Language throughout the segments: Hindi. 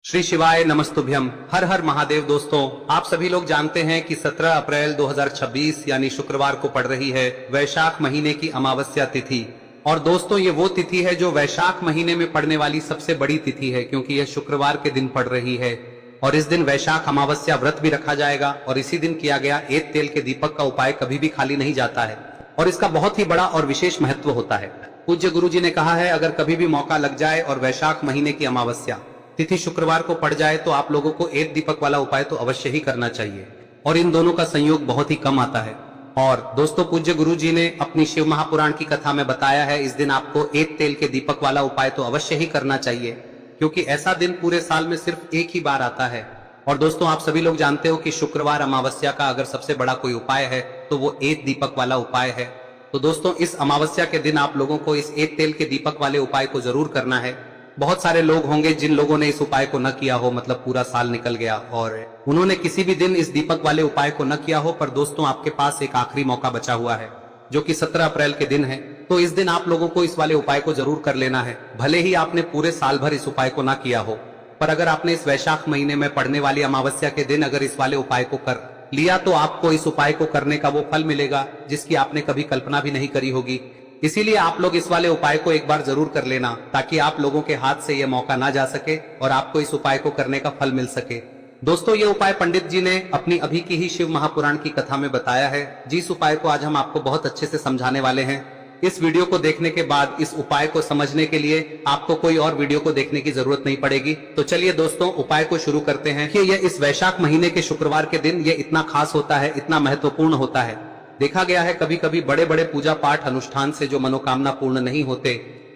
श्री शिवाय नमस्तुभ्यम। हर हर महादेव। दोस्तों, आप सभी लोग जानते हैं कि 17 अप्रैल 2026 यानी शुक्रवार को पड़ रही है वैशाख महीने की अमावस्या तिथि। और दोस्तों, ये वो तिथि है जो वैशाख महीने में पड़ने वाली सबसे बड़ी तिथि है, क्योंकि यह शुक्रवार के दिन पड़ रही है। और इस दिन वैशाख अमावस्या व्रत भी रखा जाएगा और इसी दिन किया गया एक तेल के दीपक का उपाय कभी भी खाली नहीं जाता है और इसका बहुत ही बड़ा और विशेष महत्व होता है। पूज्य गुरु जी ने कहा है, अगर कभी भी मौका लग जाए और वैशाख महीने की अमावस्या तिथि शुक्रवार को पड़ जाए तो आप लोगों को एक दीपक वाला उपाय तो अवश्य ही करना चाहिए। और इन दोनों का संयोग बहुत ही कम आता है। और दोस्तों, पूज्य गुरु जी ने अपनी शिव महापुराण की कथा में बताया है, इस दिन आपको एक तेल के दीपक वाला उपाय तो अवश्य ही करना चाहिए, क्योंकि ऐसा दिन पूरे साल में सिर्फ एक ही बार आता है। और दोस्तों, आप सभी लोग जानते हो कि शुक्रवार अमावस्या का अगर सबसे बड़ा कोई उपाय है तो वो एक दीपक वाला उपाय है। तो दोस्तों, इस अमावस्या के दिन आप लोगों को इस एक तेल के दीपक वाले उपाय को जरूर करना है। बहुत सारे लोग होंगे जिन लोगों ने इस उपाय को न किया हो, मतलब पूरा साल निकल गया और उन्होंने किसी भी दिन इस दीपक वाले उपाय को न किया हो। पर दोस्तों, आपके पास एक आखिरी मौका बचा हुआ है जो कि 17 अप्रैल के दिन है। तो इस दिन आप लोगों को इस वाले उपाय को जरूर कर लेना है। भले ही आपने पूरे साल भर इस उपाय को ना किया हो, पर अगर आपने इस वैशाख महीने में पड़ने वाली अमावस्या के दिन अगर इस वाले उपाय को कर लिया तो आपको इस उपाय को करने का वो फल मिलेगा जिसकी आपने कभी कल्पना भी नहीं करी होगी। इसीलिए आप लोग इस वाले उपाय को एक बार जरूर कर लेना, ताकि आप लोगों के हाथ से यह मौका ना जा सके और आपको इस उपाय को करने का फल मिल सके। दोस्तों, ये उपाय पंडित जी ने अपनी अभी की ही शिव महापुराण की कथा में बताया है, जिस उपाय को आज हम आपको बहुत अच्छे से समझाने वाले हैं। इस वीडियो को देखने के बाद इस उपाय को समझने के लिए आपको कोई और वीडियो को देखने की जरूरत नहीं पड़ेगी। तो चलिए दोस्तों, उपाय को शुरू करते हैं। कि यह इस वैशाख महीने के शुक्रवार के दिन ये इतना खास होता है, इतना महत्वपूर्ण होता है। देखा गया है कभी कभी बड़े बड़े पूजा पाठ अनुष्ठान से जो मनोकामना पूर्ण नहीं होते,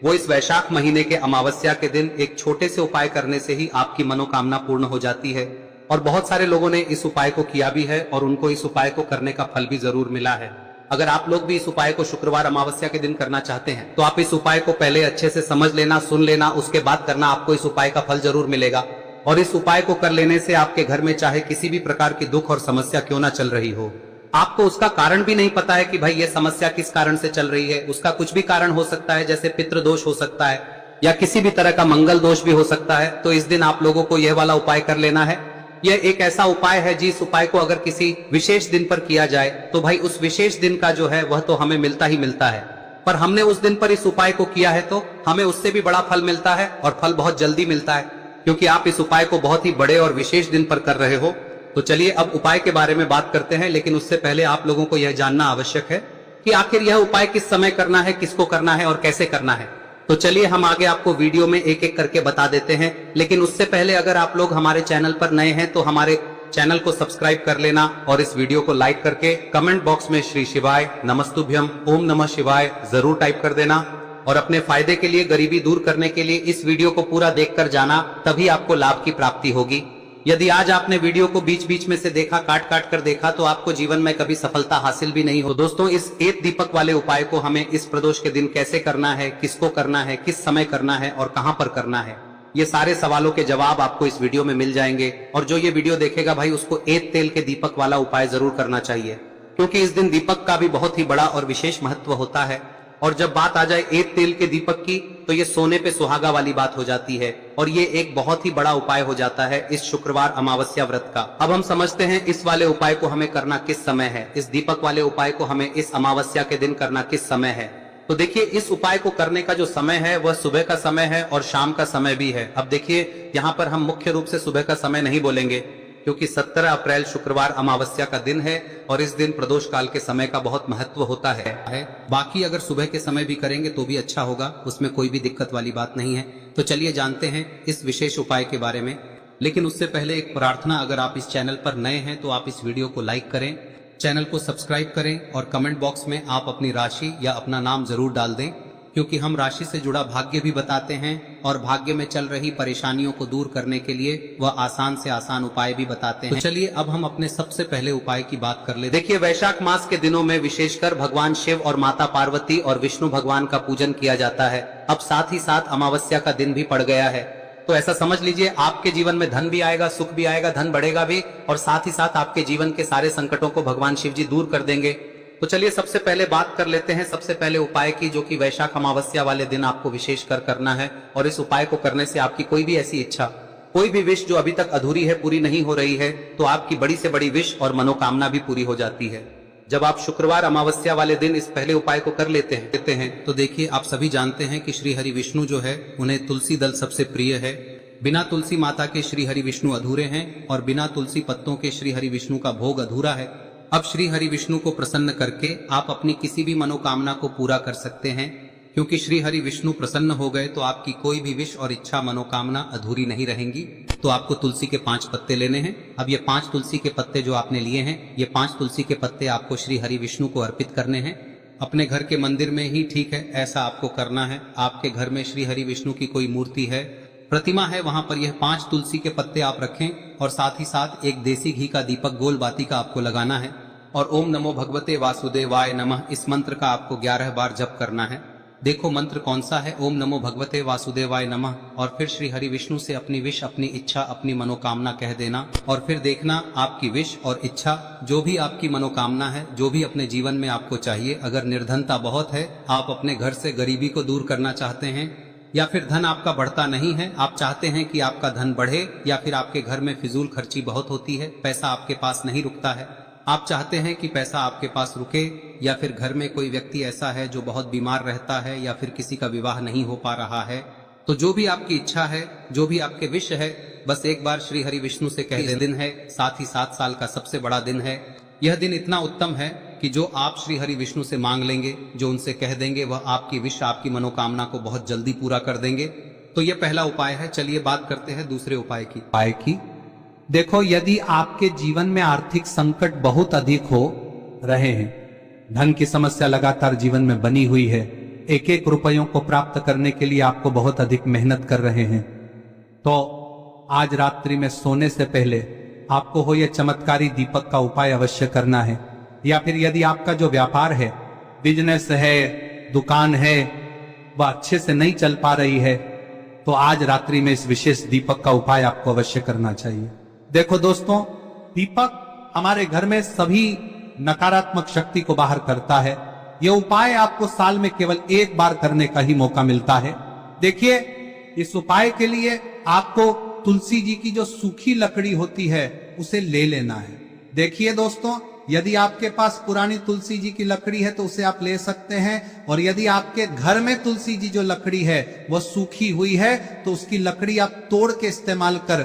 वो इस वैशाख महीने के अमावस्या के दिन एक छोटे से उपाय करने से ही आपकी मनोकामना पूर्ण हो जाती है। और बहुत सारे लोगों ने इस उपाय को किया भी है और उनको इस उपाय को करने का फल भी जरूर मिला है। अगर आप लोग भी इस उपाय को शुक्रवार अमावस्या के दिन करना चाहते हैं तो आप इस उपाय को पहले अच्छे से समझ लेना, सुन लेना, उसके बाद करना। आपको इस उपाय का फल जरूर मिलेगा। और इस उपाय को कर लेने से आपके घर में चाहे किसी भी प्रकार की दुख और समस्या क्यों ना चल रही हो, आपको उसका कारण भी नहीं पता है कि भाई ये समस्या किस कारण से चल रही है, उसका कुछ भी कारण हो सकता है, जैसे पितृदोष हो सकता है या किसी भी तरह का मंगल दोष भी हो सकता है। तो इस दिन आप लोगों को यह वाला उपाय कर लेना है। यह एक ऐसा उपाय है जिस उपाय को अगर किसी विशेष दिन पर किया जाए तो भाई उस विशेष दिन का जो है वह तो हमें मिलता ही मिलता है। पर हमने उस दिन पर इस उपाय को किया है तो हमें उससे भी बड़ा फल मिलता है और फल बहुत जल्दी मिलता है, क्योंकि आप इस उपाय को बहुत ही बड़े और विशेष दिन पर कर रहे हो। तो चलिए अब उपाय के बारे में बात करते हैं, लेकिन उससे पहले आप लोगों को यह जानना आवश्यक है कि आखिर यह उपाय किस समय करना है, किसको करना है और कैसे करना है। तो चलिए हम आगे आपको वीडियो में एक एक करके बता देते हैं। लेकिन उससे पहले अगर आप लोग हमारे चैनल पर नए हैं तो हमारे चैनल को सब्सक्राइब कर लेना और इस वीडियो को लाइक करके कमेंट बॉक्स में श्री शिवाय नमस्तुभ्यम ओम नमः शिवाय जरूर टाइप कर देना। और अपने फायदे के लिए, गरीबी दूर करने के लिए इस वीडियो को पूरा देखकर जाना, तभी आपको लाभ की प्राप्ति होगी। यदि आज आपने वीडियो को बीच बीच में से देखा, काट काट कर देखा, तो आपको जीवन में कभी सफलता हासिल भी नहीं हो। दोस्तों, इस एक दीपक वाले उपाय को हमें इस प्रदोष के दिन कैसे करना है, किसको करना है, किस समय करना है और कहां पर करना है, ये सारे सवालों के जवाब आपको इस वीडियो में मिल जाएंगे। और जो ये वीडियो देखेगा भाई, उसको एक तेल के दीपक वाला उपाय जरूर करना चाहिए, क्योंकि इस दिन दीपक का भी बहुत ही बड़ा और विशेष महत्व होता है। और जब बात आ जाए एक तेल के दीपक की, तो ये सोने पे सुहागा वाली बात हो जाती है और ये एक बहुत ही बड़ा उपाय हो जाता है इस शुक्रवार अमावस्या व्रत का। अब हम समझते हैं इस वाले उपाय को हमें करना किस समय है, इस दीपक वाले उपाय को हमें इस अमावस्या के दिन करना किस समय है। तो देखिए, इस उपाय को करने का जो समय है वह सुबह का समय है और शाम का समय भी है। अब देखिए, यहाँ पर हम मुख्य रूप से सुबह का समय नहीं बोलेंगे, क्योंकि 17 अप्रैल शुक्रवार अमावस्या का दिन है और इस दिन प्रदोष काल के समय का बहुत महत्व होता है। बाकी अगर सुबह के समय भी करेंगे तो भी अच्छा होगा, उसमें कोई भी दिक्कत वाली बात नहीं है। तो चलिए जानते हैं इस विशेष उपाय के बारे में। लेकिन उससे पहले एक प्रार्थना, अगर आप इस चैनल पर नए हैं तो आप इस वीडियो को लाइक करें, चैनल को सब्सक्राइब करें और कमेंट बॉक्स में आप अपनी राशि या अपना नाम जरूर डाल दें, क्योंकि हम राशि से जुड़ा भाग्य भी बताते हैं और भाग्य में चल रही परेशानियों को दूर करने के लिए वह आसान से आसान उपाय भी बताते हैं। तो चलिए अब हम अपने सबसे पहले उपाय की बात कर ले। देखिए, वैशाख मास के दिनों में विशेषकर भगवान शिव और माता पार्वती और विष्णु भगवान का पूजन किया जाता है। अब साथ ही साथ अमावस्या का दिन भी पड़ गया है, तो ऐसा समझ लीजिए आपके जीवन में धन भी आएगा, सुख भी आएगा, धन बढ़ेगा भी, और साथ ही साथ आपके जीवन के सारे संकटों को भगवान शिव जी दूर कर देंगे। तो चलिए सबसे पहले बात कर लेते हैं सबसे पहले उपाय की, जो कि वैशाख अमावस्या वाले दिन आपको विशेष कर करना है। और इस उपाय को करने से आपकी कोई भी ऐसी इच्छा कोई भी विश जो अभी तक अधूरी है, पूरी नहीं हो रही है, तो आपकी बड़ी से बड़ी विश और मनोकामना भी पूरी हो जाती है। जब आप शुक्रवार अमावस्या वाले दिन इस पहले उपाय को कर लेते हैं तो देखिए, आप सभी जानते हैं कि श्री हरि विष्णु जो है उन्हें तुलसी दल सबसे प्रिय है। बिना तुलसी माता के श्री हरि विष्णु अधूरे हैं और बिना तुलसी पत्तों के श्री हरि विष्णु का भोग अधूरा है। अब श्री हरि विष्णु को प्रसन्न करके आप अपनी किसी भी मनोकामना को पूरा कर सकते हैं, क्योंकि श्री हरि विष्णु प्रसन्न हो गए तो आपकी कोई भी विश और इच्छा मनोकामना अधूरी नहीं रहेंगी। तो आपको तुलसी के 5 पत्ते लेने हैं। अब ये 5 तुलसी के पत्ते जो आपने लिए हैं, ये 5 तुलसी के पत्ते आपको श्री हरि विष्णु को अर्पित करने हैं। अपने घर के मंदिर में ही ठीक है, ऐसा आपको करना है। आपके घर में श्री हरि विष्णु की कोई मूर्ति है, प्रतिमा है, वहां पर यह 5 तुलसी के पत्ते आप रखें और साथ ही साथ एक देसी घी का दीपक गोल बाती का आपको लगाना है और ओम नमो भगवते वासुदेवाय नमः इस मंत्र का आपको 11 बार जप करना है। देखो मंत्र कौन सा है, ओम नमो भगवते वासुदेवाय नमः, और फिर श्री हरि विष्णु से अपनी विश, अपनी इच्छा, अपनी मनोकामना कह देना और फिर देखना आपकी विश और इच्छा, जो भी आपकी मनोकामना है, जो भी अपने जीवन में आपको चाहिए। अगर निर्धनता बहुत है, आप अपने घर से गरीबी को दूर करना चाहते हैं, या फिर धन आपका बढ़ता नहीं है, आप चाहते हैं कि आपका धन बढ़े, या फिर आपके घर में फिजूल खर्ची बहुत होती है, पैसा आपके पास नहीं रुकता है, आप चाहते हैं कि पैसा आपके पास रुके, या फिर घर में कोई व्यक्ति ऐसा है जो बहुत बीमार रहता है, या फिर किसी का विवाह नहीं हो पा रहा है, तो जो भी आपकी इच्छा है, जो भी आपके विश है, बस एक बार श्री हरि विष्णु से कह दें। दिन है, साथ ही 7 साल का सबसे बड़ा दिन है। यह दिन इतना उत्तम है कि जो आप श्री हरि विष्णु से मांग लेंगे, जो उनसे कह देंगे, वह आपकी विश, आपकी मनोकामना को बहुत जल्दी पूरा कर देंगे। तो यह पहला उपाय है। चलिए बात करते हैं दूसरे उपाय की। देखो, यदि आपके जीवन में आर्थिक संकट बहुत अधिक हो रहे हैं, धन की समस्या लगातार जीवन में बनी हुई है, एक एक रुपयों को प्राप्त करने के लिए आपको बहुत अधिक मेहनत कर रहे हैं, तो आज रात्रि में सोने से पहले आपको हो यह चमत्कारी दीपक का उपाय अवश्य करना है। या फिर यदि आपका जो व्यापार है, बिजनेस है, दुकान है, वह अच्छे से नहीं चल पा रही है, तो आज रात्रि में इस विशेष दीपक का उपाय आपको अवश्य करना चाहिए। देखो दोस्तों, दीपक हमारे घर में सभी नकारात्मक शक्ति को बाहर करता है। यह उपाय आपको साल में केवल 1 बार करने का ही मौका मिलता है। देखिए, इस उपाय के लिए आपको तुलसी जी की जो सूखी लकड़ी होती है उसे ले लेना है। देखिए दोस्तों, यदि आपके पास पुरानी तुलसी जी की लकड़ी है तो उसे आप ले सकते हैं, और यदि आपके घर में तुलसी जी जो लकड़ी है वह सूखी हुई है तो उसकी लकड़ी आप तोड़ के इस्तेमाल कर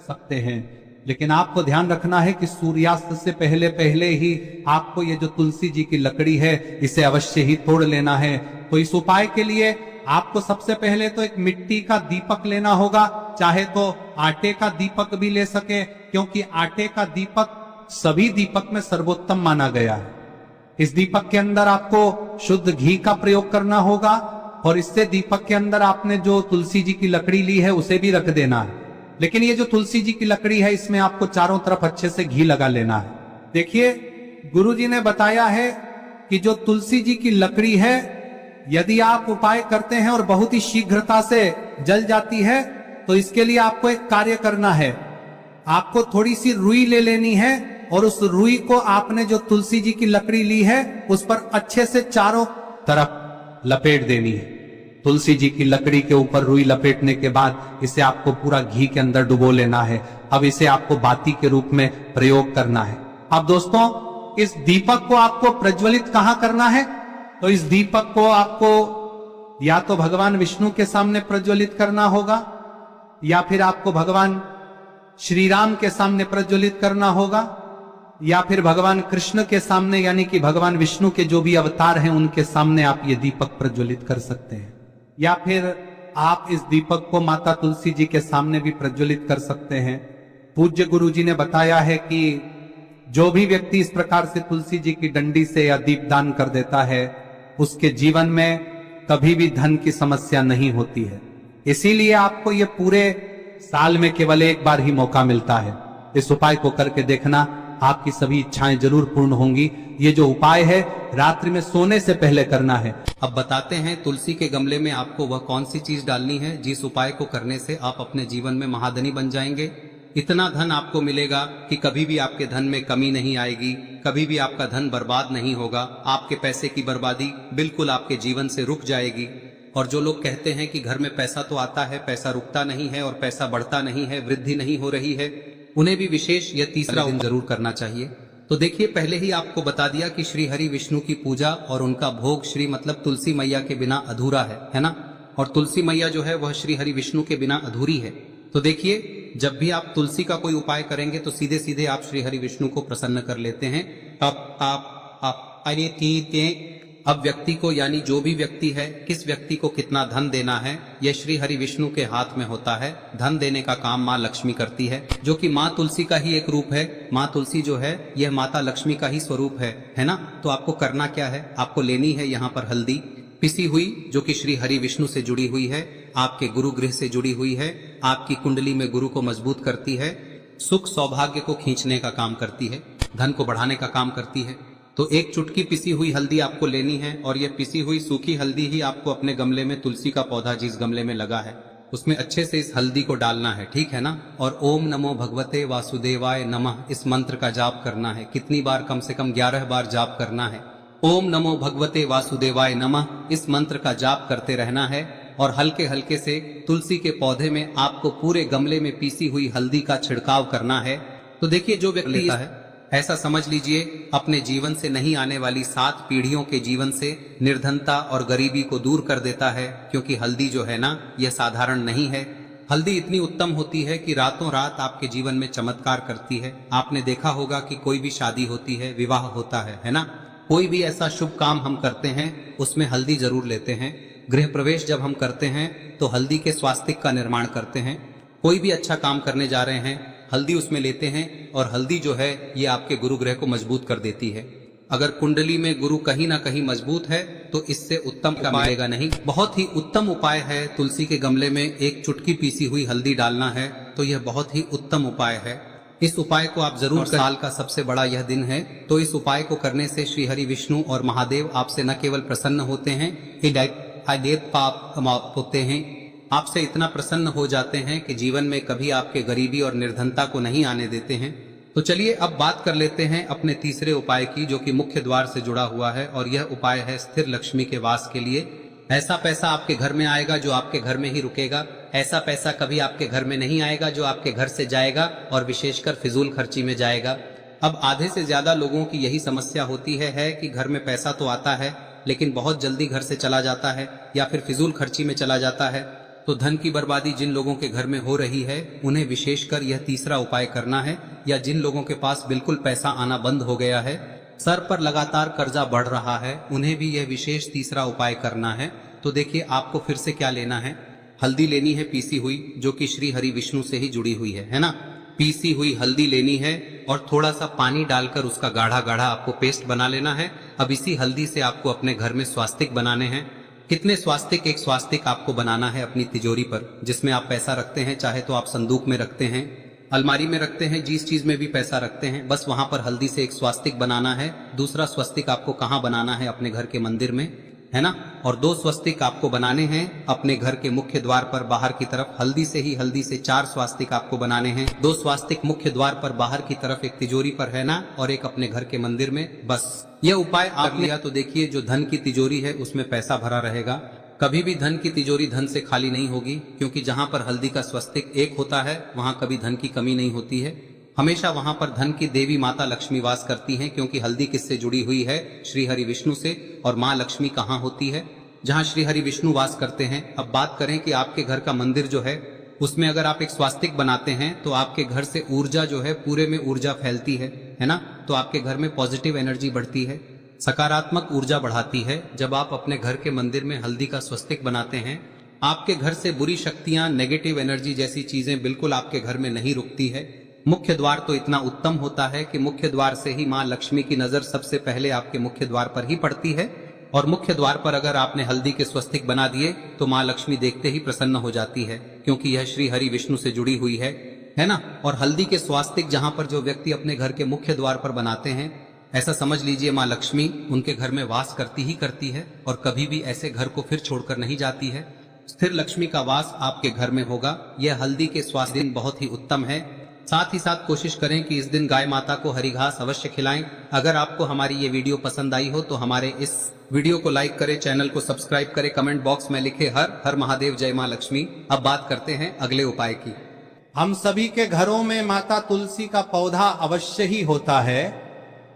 सकते हैं। लेकिन आपको ध्यान रखना है कि सूर्यास्त से पहले पहले ही आपको ये जो तुलसी जी की लकड़ी है इसे अवश्य ही तोड़ लेना है। तो इस उपाय के लिए आपको सबसे पहले तो एक मिट्टी का दीपक लेना होगा, चाहे तो आटे का दीपक भी ले सके, क्योंकि आटे का दीपक सभी दीपक में सर्वोत्तम माना गया है। इस दीपक के अंदर आपको शुद्ध घी का प्रयोग करना होगा, और इससे दीपक के अंदर आपने जो तुलसी जी की लकड़ी ली है उसे भी रख देना है। लेकिन ये जो तुलसी जी की लकड़ी है, इसमें आपको चारों तरफ अच्छे से घी लगा लेना है। देखिए, गुरुजी ने बताया है कि जो तुलसी जी की लकड़ी है, यदि आप उपाय करते हैं और बहुत ही शीघ्रता से जल जाती है, तो इसके लिए आपको एक कार्य करना है। आपको थोड़ी सी रुई ले लेनी है और उस रुई को आपने जो तुलसी जी की लकड़ी ली है उस पर अच्छे से चारों तरफ लपेट देनी है। तुलसी जी की लकड़ी के ऊपर रुई लपेटने के बाद इसे आपको पूरा घी के अंदर डुबो लेना है। अब इसे आपको बाती के रूप में प्रयोग करना है। अब दोस्तों, इस दीपक को आपको प्रज्वलित कहां करना है? तो इस दीपक को आपको या तो भगवान विष्णु के सामने प्रज्वलित करना होगा, या फिर आपको भगवान श्री राम के सामने प्रज्वलित करना होगा, या फिर भगवान कृष्ण के सामने, यानी कि भगवान विष्णु के जो भी अवतार हैं उनके सामने आप ये दीपक प्रज्वलित कर सकते हैं। या फिर आप इस दीपक को माता तुलसी जी के सामने भी प्रज्वलित कर सकते हैं। पूज्य गुरु जी ने बताया है कि जो भी व्यक्ति इस प्रकार से तुलसी जी की डंडी से या दीपदान कर देता है, उसके जीवन में कभी भी धन की समस्या नहीं होती है। इसीलिए आपको ये पूरे साल में केवल 1 बार ही मौका मिलता है। इस उपाय को करके देखना, आपकी सभी इच्छाएं जरूर पूर्ण होंगी। ये जो उपाय है रात्रि में सोने से पहले करना है। अब बताते हैं तुलसी के गमले में आपको वह कौन सी चीज डालनी है जिस उपाय को करने से आप अपने जीवन में महाधनी बन जाएंगे। इतना धन आपको मिलेगा कि कभी भी आपके धन में कमी नहीं आएगी, कभी भी आपका धन बर्बाद नहीं होगा, आपके पैसे की बर्बादी बिल्कुल आपके जीवन से रुक जाएगी। और जो लोग कहते हैं कि घर में पैसा तो आता है, पैसा रुकता नहीं है और पैसा बढ़ता नहीं है, वृद्धि नहीं हो रही है, उन्हें भी विशेष यह तीसरा दिन जरूर करना चाहिए। तो देखिए, पहले ही आपको बता दिया कि श्री हरि विष्णु की पूजा और उनका भोग श्री मतलब तुलसी मैया के बिना अधूरा है ना। और तुलसी मैया जो है वह श्री हरि विष्णु के बिना अधूरी है। तो देखिए, जब भी आप तुलसी का कोई उपाय करेंगे तो सीधे सीधे आप श्री हरि विष्णु को प्रसन्न कर लेते हैं। अब व्यक्ति को, यानी जो भी व्यक्ति है, किस व्यक्ति को कितना धन देना है, यह श्री हरि विष्णु के हाथ में होता है। धन देने का काम माँ लक्ष्मी करती है, जो कि माँ तुलसी का ही एक रूप है। माँ तुलसी जो है यह माता लक्ष्मी का ही स्वरूप है ना। तो आपको करना क्या है, आपको लेनी है यहाँ पर हल्दी पिसी हुई, जो कि श्री हरि विष्णु से जुड़ी हुई है, आपके गुरु गृह से जुड़ी हुई है, आपकी कुंडली में गुरु को मजबूत करती है, सुख सौभाग्य को खींचने का काम करती है, धन को बढ़ाने का काम करती है। तो एक चुटकी पिसी हुई हल्दी आपको लेनी है और यह पिसी हुई सूखी हल्दी ही आपको अपने गमले में, तुलसी का पौधा जिस गमले में लगा है उसमें अच्छे से इस हल्दी को डालना है, ठीक है ना। और ओम नमो भगवते वासुदेवाय नमः इस मंत्र का जाप करना है। कितनी बार? कम से कम 11 बार जाप करना है। ओम नमो भगवते वासुदेवाय नमः इस मंत्र का जाप करते रहना है और हल्के हल्के से तुलसी के पौधे में आपको पूरे गमले में पीसी हुई हल्दी का छिड़काव करना है। तो देखिए, जो व्यक्ति लेता है, ऐसा समझ लीजिए अपने जीवन से नहीं आने वाली 7 पीढ़ियों के जीवन से निर्धनता और गरीबी को दूर कर देता है। क्योंकि हल्दी जो है ना, यह साधारण नहीं है। हल्दी इतनी उत्तम होती है कि रातों रात आपके जीवन में चमत्कार करती है। आपने देखा होगा कि कोई भी शादी होती है, विवाह होता है ना, कोई भी ऐसा शुभ काम हम करते हैं उसमें हल्दी जरूर लेते हैं। गृह प्रवेश जब हम करते हैं तो हल्दी के स्वास्तिक का निर्माण करते हैं। कोई भी अच्छा काम करने जा रहे हैं, हल्दी उसमें लेते हैं और हल्दी जो है ये आपके गुरु ग्रह को मजबूत कर देती है। अगर कुंडली में गुरु कहीं ना कहीं मजबूत है तो इससे उत्तम का मिलेगा नहीं। बहुत ही उत्तम उपाय है, तुलसी के गमले में एक चुटकी पीसी हुई हल्दी डालना है, तो यह बहुत ही उत्तम उपाय है। इस उपाय को आप जरूर, साल का सबसे बड़ा यह दिन है, तो इस उपाय को करने से श्री हरि विष्णु और महादेव आपसे न केवल प्रसन्न होते हैं, पाप होते हैं, आपसे इतना प्रसन्न हो जाते हैं कि जीवन में कभी आपके गरीबी और निर्धनता को नहीं आने देते हैं। तो चलिए अब बात कर लेते हैं अपने तीसरे उपाय की, जो कि मुख्य द्वार से जुड़ा हुआ है और यह उपाय है स्थिर लक्ष्मी के वास के लिए। ऐसा पैसा आपके घर में आएगा जो आपके घर में ही रुकेगा। ऐसा पैसा कभी आपके घर में नहीं आएगा जो आपके घर से जाएगा और विशेषकर फिजूल खर्ची में जाएगा। अब आधे से ज्यादा लोगों की यही समस्या होती है कि घर में पैसा तो आता है लेकिन बहुत जल्दी घर से चला जाता है या फिर फिजूल खर्ची में चला जाता है। तो धन की बर्बादी जिन लोगों के घर में हो रही है उन्हें विशेषकर यह तीसरा उपाय करना है, या जिन लोगों के पास बिल्कुल पैसा आना बंद हो गया है, सर पर लगातार कर्जा बढ़ रहा है, उन्हें भी यह विशेष तीसरा उपाय करना है। तो देखिए, आपको फिर से क्या लेना है, हल्दी लेनी है पीसी हुई, जो कि श्री हरि विष्णु से ही जुड़ी हुई है ना। पीसी हुई हल्दी लेनी है और थोड़ा सा पानी डालकर उसका गाढ़ा गाढ़ा आपको पेस्ट बना लेना है। अब इसी हल्दी से आपको अपने घर में स्वास्तिक बनाने हैं। कितने स्वास्तिक? एक स्वास्तिक आपको बनाना है अपनी तिजोरी पर, जिसमें आप पैसा रखते हैं, चाहे तो आप संदूक में रखते हैं, अलमारी में रखते हैं, जिस चीज में भी पैसा रखते हैं, बस वहां पर हल्दी से एक स्वास्तिक बनाना है। दूसरा स्वस्तिक आपको कहाँ बनाना है? अपने घर के मंदिर में, है ना। और 2 स्वस्तिक आपको बनाने हैं अपने घर के मुख्य द्वार पर बाहर की तरफ। हल्दी से 4 स्वास्तिक आपको बनाने हैं। 2 स्वास्तिक मुख्य द्वार पर बाहर की तरफ, एक तिजोरी पर है ना, और एक अपने घर के मंदिर में। बस यह उपाय आप लिया तो देखिए, जो धन की तिजोरी है उसमें पैसा भरा रहेगा। कभी भी धन की तिजोरी धन से खाली नहीं होगी, क्योंकि जहां पर हल्दी का स्वस्तिक एक होता है वहां कभी धन की कमी नहीं होती है। हमेशा वहां पर धन की देवी माता लक्ष्मी वास करती हैं, क्योंकि हल्दी किससे जुड़ी हुई है? श्री हरि विष्णु से। और माँ लक्ष्मी कहाँ होती है? जहाँ श्री हरि विष्णु वास करते हैं। अब बात करें कि आपके घर का मंदिर जो है उसमें अगर आप एक स्वास्तिक बनाते हैं तो आपके घर से ऊर्जा जो है, पूरे में ऊर्जा फैलती है ना। तो आपके घर में पॉजिटिव एनर्जी बढ़ती है, सकारात्मक ऊर्जा बढ़ाती है। जब आप अपने घर के मंदिर में हल्दी का स्वस्तिक बनाते हैं, आपके घर से बुरी शक्तियां, नेगेटिव एनर्जी जैसी चीजें बिल्कुल आपके घर में नहीं रुकती है। मुख्य द्वार तो इतना उत्तम होता है कि मुख्य द्वार से ही माँ लक्ष्मी की नजर सबसे पहले आपके मुख्य द्वार पर ही पड़ती है। और मुख्य द्वार पर अगर आपने हल्दी के स्वस्तिक बना दिए तो माँ लक्ष्मी देखते ही प्रसन्न हो जाती है, क्योंकि यह श्री हरि विष्णु से जुड़ी हुई है ना। और हल्दी के स्वास्तिक जहां पर जो व्यक्ति अपने घर के मुख्य द्वार पर बनाते हैं, ऐसा समझ लीजिए माँ लक्ष्मी उनके घर में वास करती ही करती है और कभी भी ऐसे घर को फिर छोड़कर नहीं जाती है। स्थिर लक्ष्मी का वास आपके घर में होगा। यह हल्दी के स्वास्तिक बहुत ही उत्तम है। साथ ही साथ कोशिश करें कि इस दिन गाय माता को हरी घास अवश्य खिलाएं। अगर आपको हमारी ये वीडियो पसंद आई हो तो हमारे इस वीडियो को लाइक करें, चैनल को सब्सक्राइब करें, कमेंट बॉक्स में लिखे हर हर महादेव, जय मां लक्ष्मी। अब बात करते हैं अगले उपाय की। हम सभी के घरों में माता तुलसी का पौधा अवश्य ही होता है।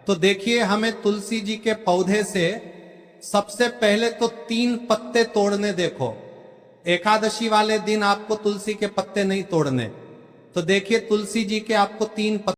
तो देखिए, हमें तुलसी जी के पौधे से सबसे पहले तो 3 पत्ते तोड़ने। देखो, एकादशी वाले दिन आपको तुलसी के पत्ते नहीं तोड़ने। तो देखिए, तुलसी जी के आपको 3 पत्ते